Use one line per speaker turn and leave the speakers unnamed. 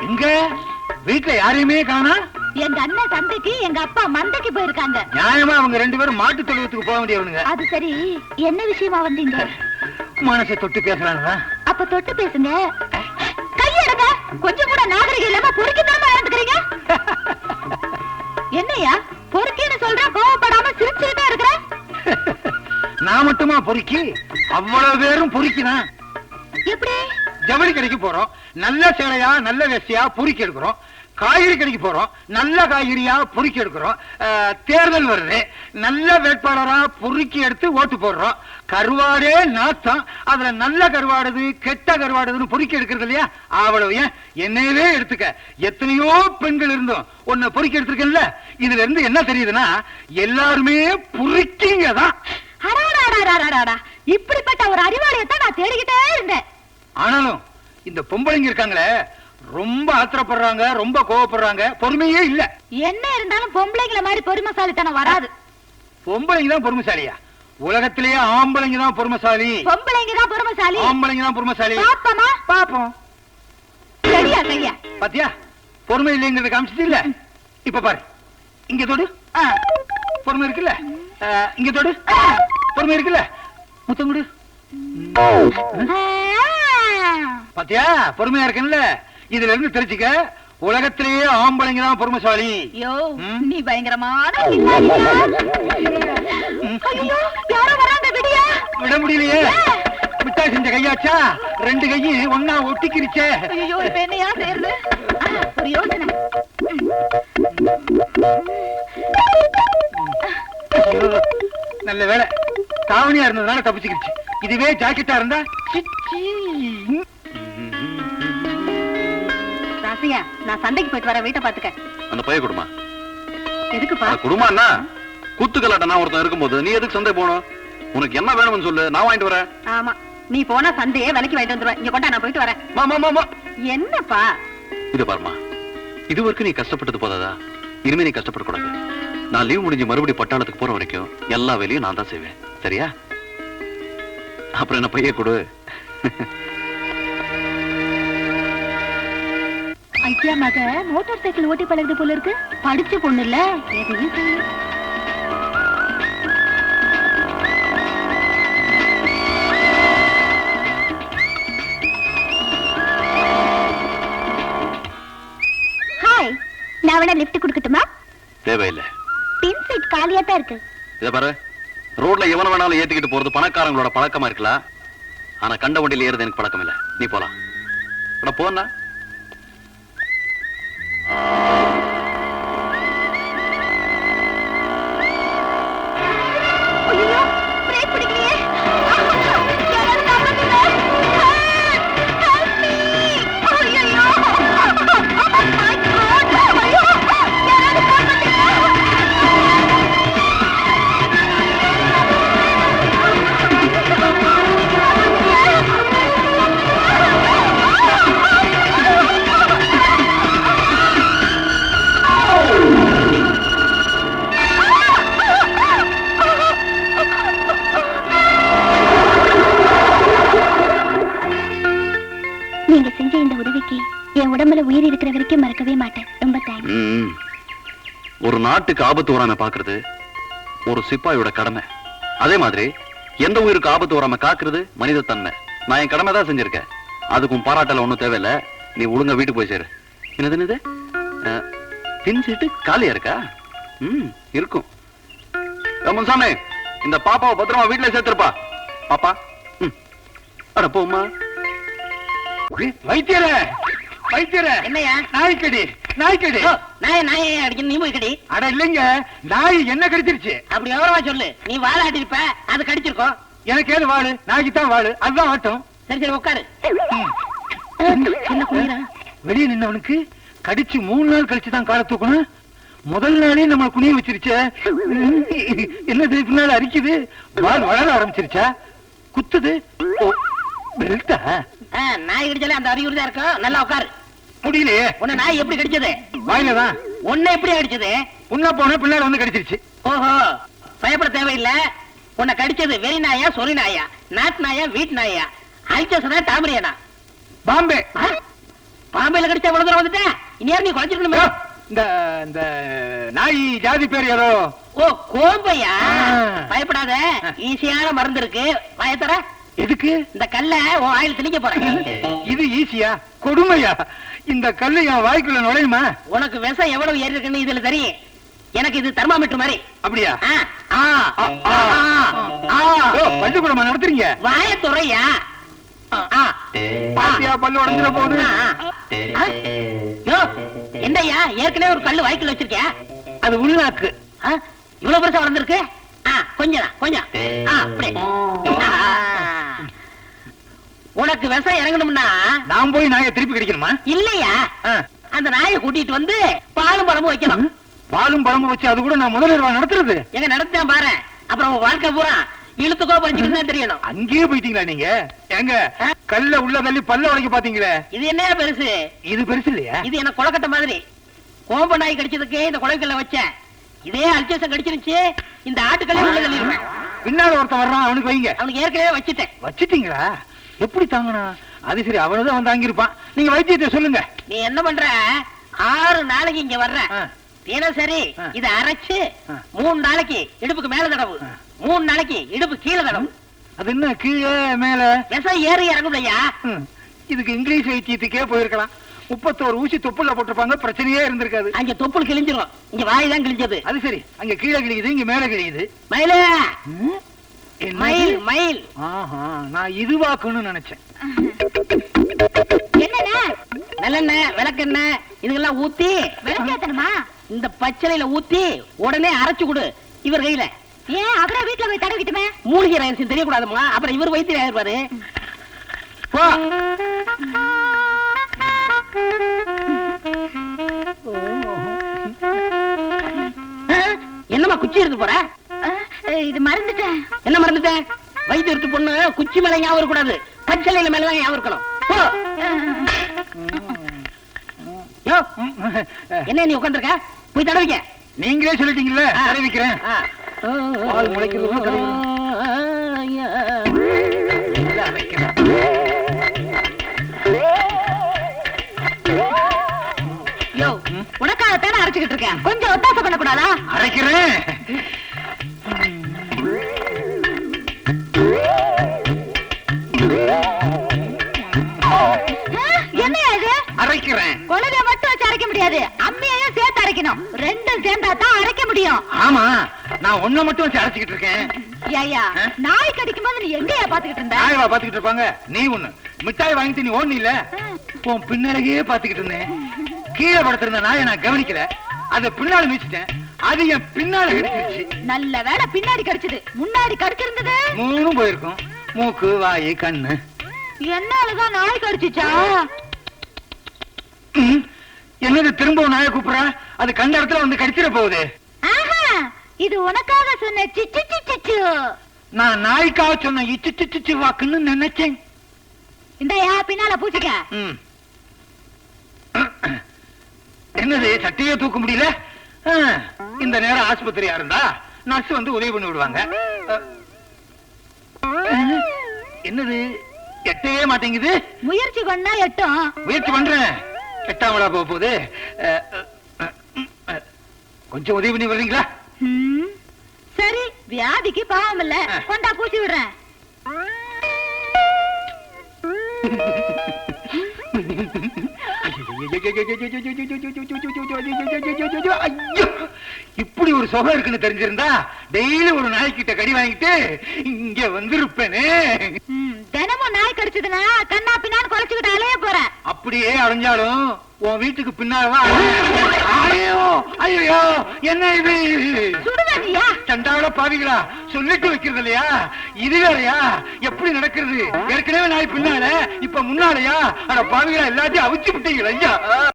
எங்க வீட்டுல யாரையுமே காணா?
எங்க அண்ணன் சந்தைக்கு, எங்க அப்பா மந்தைக்கு போயிருக்காங்க.
நியாயமா அவங்க 2 பேரும் மாட்டு தொழுவத்துக்கு போக வேண்டியவனுங்க.
அது சரி, என்ன விஷயமா வந்தீங்க?
மனசை தொட்டு பேசலாம்னா?
அப்ப தொட்டு பேசுங்க. கையெடுங்க. கொஞ்சம் கூட நாகரிகம் இல்லாம பொறுக்கித்தாம நடந்துக்கிறீங்க. என்னையா பொறுக்கின்னு சொல்ற, கோவப்படாம சிரிச்சுட்டே இருக்கிற?
நான் மட்டுமா பொறுக்கி? அவ்வளவு பேரும் பொறுக்கினா?
எப்படி?
ஜவுளி கடைக்கு போறோம், நல்ல சேலையா நல்ல வேஷ்டியா பொறுக்கி எடுக்கிறோம். காய்கறி கடைக்கு போறோம், நல்ல காய்கறியா பொறுக்கி எடுக்கிறோம். தேர்தல் வருது, நல்ல வேட்பாளரா பொறுக்கி எடுத்து ஓட்டு போடுறோம். கருவாடே நாத்தம், அதுல நல்ல கருவாடுது கெட்ட கருவாடுதுன்னு பொறுக்கி எடுக்கிறது இல்லையா? அவ்வளவு ஏன் என்னையவே எடுத்துக்க, எத்தனையோ பெண்கள் இருந்தோம் உன்னை பொறுக்கி எடுத்திருக்கேன்ல. இதுல இருந்து என்ன தெரியுதுன்னா, எல்லாருமே பொறுக்கிங்க தான்.
இப்படிப்பட்ட ஒரு அறிவாளியத்தான் நான் தேடிக்கிட்டே இருந்தேன்.
ஆனாலும் இந்த பொம்பளைங்க இருக்காங்களே, ரொம்ப ஆத்திரப்படுறாங்க, ரொம்ப கோவப்படுறாங்க, பொறுமையே இல்ல.
என்ன இருந்தாலும் பொம்பளைங்கள மாதிரி பொறுமைசாலித்தனம் வராது.
பொம்பளைங்க தான் பொறுமைசாலியா? உலகத்திலேயே ஆம்பளைங்க தான் பொறுமைசாலி.
பொம்பளைங்க தான் பொறுமைசாலி,
ஆம்பளைங்க தான் பொறுமைசாலி.
பாப்பமா
பாப்போம்.
சரியா சரியா
பாத்தியா, பொறுமை இல்லைங்கிறத காமிச்சிட்டு இல்ல. இப்ப பாரு, இங்க தொடு. பொறுமை இருக்குல்ல? இங்க தொடு. பொறுமை இருக்குல்ல? முத்தம் கொடு. பாத்தியா, பொறுமையா இருக்கேன்ல. இதுல இருந்து தெரிஞ்சுக்க, உலகத்திலேயே ஆம்பளைங்க தான் பொறுமைசாலி.
நீ பயங்கரமான
விட முடியலையே. மிட்டாய் செஞ்ச கையாச்சா, 2 கையும் ஒன்னா ஒட்டிக்கிருச்சே.
ஐயோ, இப்ப என்னையா செய்யறது? ஒரு யோசனை.
நல்ல வேலை, தாவணியா இருந்ததுனால தப்பிச்சுக்கிடுச்சு. இதுவே ஜாக்கெட்டா இருந்தா
ராசியா, நான் சண்டைக்கு போயிட்டு வர, வீட்டை பாத்துக்க.
அந்த பைய குடுமா?
எதுக்குப்பா?
குடுமாண்ணா குத்து கலாட்டனா ஒருத்தன் இருக்கும்போது நீ எதுக்கு சந்தை போகணும்? உனக்கு என்ன வேணும்னு சொல்லு, நான் வாங்கிட்டு வரேன்.
ஆமா, நீ போனா சந்தையே விலைக்கு வாங்கிட்டு வந்துருவேன். இங்க கொண்டா, நான் போயிட்டு வரேன். என்னப்பா
இது பாருமா, இது வரைக்கும் நீ கஷ்டப்பட்டது போதாதா? இனிமே நீ கஷ்டப்படக்கூடாது. நான் லீவ் முடிஞ்சு மறுபடியும் பட்டாளத்துக்கு போற வரைக்கும் எல்லா வேலையும் நான் தான் செய்வேன், சரியா? அப்புறம் என்ன பைய கொடு.
ஐயா, மக மோட்டார் சைக்கிள் ஓட்டி பழகுது போல இருக்கு. படிச்ச பொண்ணு இல்ல, எதையும் செய்யும். ஹாய், நான் வேணா லிஃப்ட் கொடுக்கட்டுமா?
தேவையில்லை,
பின் சீட் காலியா தான் இருக்கு.
இத பாரு, ரோட்ல எவன வேணாலும் ஏத்திக்கிட்டு போறது பணக்காரங்களோட பழக்கமா இருக்கலாம். ஆனா கண்ட வண்டியில ஏறது எனக்கு பழக்கம் இல்ல. நீ போலாம். போனா
நீங்க செஞ்ச இந்த உதவிக்கு என் உடம்புல உயிர் இருக்கிற வரைக்கும் மறக்கவே மாட்டேன். ரொம்ப தேங்க்ஸ்.
ஒரு நாட்டுக்கு ஆபத்து வராம பாக்குறது ஒரு சிப்பாயோட கடமை. அதே மாதிரி எந்த உயிருக்கு ஆபத்து வராம காக்குறது மனித தன்மை. நான் என் கடமை தான் செஞ்சிருக்கேன். அதுக்கும் பாராட்டல ஒண்ணும் தேவையில்ல. நீ ஒழுங்கா வீட்டுக்கு போய் சேரு. என்னது பின் சீட்டு காலியா இருக்கா? இருக்கும். முன்சாமி, இந்த பாப்பாவை பத்திரமா வீட்டுல சேர்த்திருப்பா. பாப்பா, அட போம்மா.
வைத்தியரே, வைத்தியரே.
என்னையா?
நாய்க்கடி, நாய்க்கடி.
நாயை அடிக்கணும், நீ போய் கடி.
அட இல்லைங்க, நாய் என்ன கடிச்சிருச்சு?
அப்படி விவரமா சொல்லு. நீ வாழ ஆட்டிருப்ப, அது கடிச்சிருக்கோம்.
எனக்கு ஏது வாழு? நாய்க்கு தான் வாழு, அதுதான் ஆட்டம்.
சரி சரி, உட்காரு.
வெளியே நின்னவனுக்கு கடிச்சு 3 நாள் கழிச்சு தான் காலை தூக்கணும். முதல் நாளே நம்ம குனிய வச்சிருச்ச. என்னது பின்னால அரிக்குது? வால் வளர ஆரம்பிச்சிருச்சா? குத்துது?
நாய் கடிச்சாலே அந்த அறிகுறி தான் இருக்கும். நல்லா உட்காரு.
முடியலையே.
உன்னை நாய் எப்படி கடிச்சது?
வாயிலதான்.
உன்னை எப்படி அடிச்சது?
உன்ன போன பின்னால வந்து கடிச்சிருச்சு.
ஓஹோ, பயப்பட தேவையில்லை. உன்னை கடிச்சது வெறி நாயா, சொறி நாயா, நாட்டு நாயா, வீட்டு நாயா, அழிச்சா தாமரையானா?
பாம்பே.
பாம்பேல கடிச்சா இவ்வளவு தூரம் வந்துட்டேன். இனியார் நீ குறைச்சிருக்கணுமே.
இந்த இந்த நாய் ஜாதி பேர் ஏதோ.
ஓ கோம்பையா?
ஆ.
பயப்படாத, ஈஸியான மருந்து இருக்கு. பயத்தர
எதுக்கு?
இந்த கல்ல உன் வாயில திணிக்க போறேன்.
இது ஈஸியா கொடுமையா? இந்த கல்லு என் வாய்க்குள்ள நுழையுமா?
உனக்கு விஷம் எவ்வளவு ஏறி இருக்குன்னு இதுல தெரியும். எனக்கு இது தெர்மாமீட்டர் மாதிரி.
அப்படியா?
ஆ, ஆ, ஆ, ஆ.
பள்ளிக்கூடமா நடத்துறீங்க?
வாய துறையா? ஆ,
பாத்தியா பல்லு உடஞ்சிட போகுது.
ஆ. யோ, என்னய்யா ஏற்கனவே ஒரு கல்லு வாய்க்குள்ள வச்சிருக்கியா?
அது உள்நாக்கு.
ஆ, இவ்வளவு பெருசா வளர்ந்துருக்கு. கொஞ்சம் கொஞ்சம். அப்படி. உனக்கு விஷம் இறங்கணும்னா
நான் போய் நாயை திருப்பி கிடைக்கணுமா?
இல்லையா, அந்த நாயை கூட்டிட்டு வந்து பாலும் பழமும் வைக்கணும்.
பாலும் பழமும் வச்சு அது கூட நான் முதலிரவா நடத்துறது?
எங்க நடத்தான் பாரு. அப்புறம் உன் வாழ்க்கை பூரா இழுத்துக்கோ பறிச்சுட்டு தான் தெரியணும்.
அங்கேயே போயிட்டீங்களா நீங்க? எங்க கல்ல உள்ள தள்ளி பல்ல உடைக்க பாத்தீங்களே.
இது என்ன பெருசு?
இது பெருசு இல்லையா?
இது என்ன கொலக்கட்டை மாதிரி. கோம்ப நாய் கடிச்சதுக்கு இந்த கொலைக்கல்ல வச்சேன். இதே அல்சேஷன் கடிச்சிருச்சு, இந்த ஆட்டுக்கல்ல உள்ள தள்ளிடுவேன்.
பின்னால ஒருத்தன் வர்றான், அவனுக்கு வைங்க.
அவனுக்கு ஏற்கனவே வச்சுட்டேன்.
வச்சிட்டீங்களா? எப்படி தாங்கனா? அது சரி, அவனதான் அவன் தாங்கிருப்பான். நீங்க வைத்தியத்தை சொல்லுங்க.
நீ என்ன பண்ற? 6 நாளைக்கு இங்க வர்ற. தினசரி இத அரைச்சு 3 நாளைக்கு இடுப்புக்கு மேல தடவு, 3 நாளைக்கு இடுப்பு கீழே தடவு.
அது என்ன கீழே மேல?
விஷம் ஏறி இறங்கும்லையா?
இதுக்கு இங்கிலீஷ் வைத்தியத்துக்கே போயிருக்கலாம். 31 ஊசி தொப்புல போட்டிருப்பாங்க, பிரச்சனையே இருந்திருக்காது.
அங்க தொப்புள் கிழிஞ்சிரும், இங்க வாய் தான் கிழிஞ்சது.
அது சரி, அங்க கீழே கிழியுது, இங்க மேல கிழியுது.
மயில மயில் மயில்.
ஆஹா, நான் இதுவாக்குன்னு நினைச்சேன்.
என்னண்ணே?
நல்லெண்ணெய் விளக்கெண்ணெய் இதுக்கெல்லாம் ஊத்தி
விளக்கேத்தணுமா?
இந்த பச்சளையில ஊத்தி உடனே அரைச்சு கொடு இவர் கையில.
ஏன் அவரே வீட்டுல போய் தடவிட்டுமே?
மூலிகை ரகசியம் தெரியக்கூடாதுமா, அப்புறம் இவர் வைத்தியர் ஆயிருப்பாரு. போ. என்னம்மா குச்சி எடுத்து போற?
இது மறந்துட்டேன்.
என்ன மறந்துட்டேன்? வைத்திய எடுத்து பொண்ணு குச்சி மேல ஞாபகம் இருக்கக்கூடாது, பச்சளையில மேலதான் ஞாபகம் இருக்கணும். போ. யோ, என்ன நீ உட்காந்துருக்க? போய் தடவிக்க.
நீங்களே சொல்லிட்டீங்கல்ல, தடவிக்கிறேன். பால் முளைக்கிறதுக்குள்ள தடவிக்கணும்.
யோ, உனக்காகத்தானே அரைச்சுக்கிட்டு இருக்கேன், கொஞ்சம் ஒத்தாசை பண்ணக்கூடாதா?
அரைக்கிறேன்.
என்னையா இது?
அரைக்கிறேன்.
கொழுவை மட்டும் வச்சு அரைக்க முடியாது, அம்மியையும் சேர்த்து அரைக்கணும். ரெண்டும் சேர்ந்தா தான் அரைக்க முடியும்.
ஆமா, நான் ஒண்ண மட்டும் வச்சு அரைச்சுக்கிட்டு இருக்கேன்.
ஐயா, நாய் கடிக்கும் போது நீ எங்கயா பாத்துக்கிட்டு இருந்த?
நாயவா பாத்துக்கிட்டு இருப்பாங்க? நீ ஒண்ணு மிட்டாய் வாங்கிட்டு நீ ஓடனி இல்ல, உன் பின்னாலேயே பாத்துக்கிட்டு இருந்தேன். கீழே படுத்திருந்த நாயை நான் கவனிக்கல, அதை பின்னால மிச்சிட்டேன். அது என் பின்னால கடிச்சிருச்சு.
நல்ல வேளை பின்னாடி கடிச்சது, முன்னாடி கடிச்சிருந்தது
3 போயிருக்கும். மூக்கு, வாய், கண்ணு.
என்னாலதான் நாய் கடிச்சிச்சா?
என்னது திரும்பவும் நாயை கூப்பிடுற? அது கண்ட இடத்துல வந்து கடிச்சிட போகுது.
ஆஹா, இது உனக்காக சொன்ன சிச்சு சிச்சு.
நான் நாய்க்காக சொன்ன இச்சு சிச்சு வாக்குன்னு நினைச்சேன்.
இந்தயா பின்னால பூச்சிக்க.
என்னது சட்டையே தூக்க முடியல? இந்த நேரம் ஆஸ்பத்திரியா இருந்தா நர்ஸ் வந்து உதவி பண்ணி விடுவாங்க. என்னது எட்டவே மாட்டேங்குது?
முயற்சி பண்ணா எட்டும்.
முயற்சி பண்றேன், எட்டாமலா போக போகுது. கொஞ்சம் உதவி பண்ணி வர்றீங்களா?
சரி, வியாதிக்கு பாவம் இல்ல, கொண்டா பூசி விடுறேன்.
இப்படி ஒரு சுகம் இருக்குன்னு தெரிஞ்சிருந்தா டெய்லி ஒரு நாய்க்கிட்ட கடி வாங்கிட்டு இங்க வந்திருப்பேனே.
தினமும் நாய் கடிச்சதுன்னா கண்ணா பின்னான்னு குலைச்சுக்கிட்டு அலைய போறேன்.
அப்படியே அடைஞ்சாலும் உன் வீட்டுக்கு பின்னாலதான். ஐயோ, என்ன இது?
சுடுதண்ணியா?
சண்டாவில பாவிகளா, சொல்லிட்டு வைக்கிறது இல்லையா? இது வேறையா? எப்படி நடக்கிறது? ஏற்கனவே நாய் பின்னால, இப்ப முன்னாலயா? அட பாவிகளா, எல்லாத்தையும் அவிச்சு விட்டீங்களா ஐயா?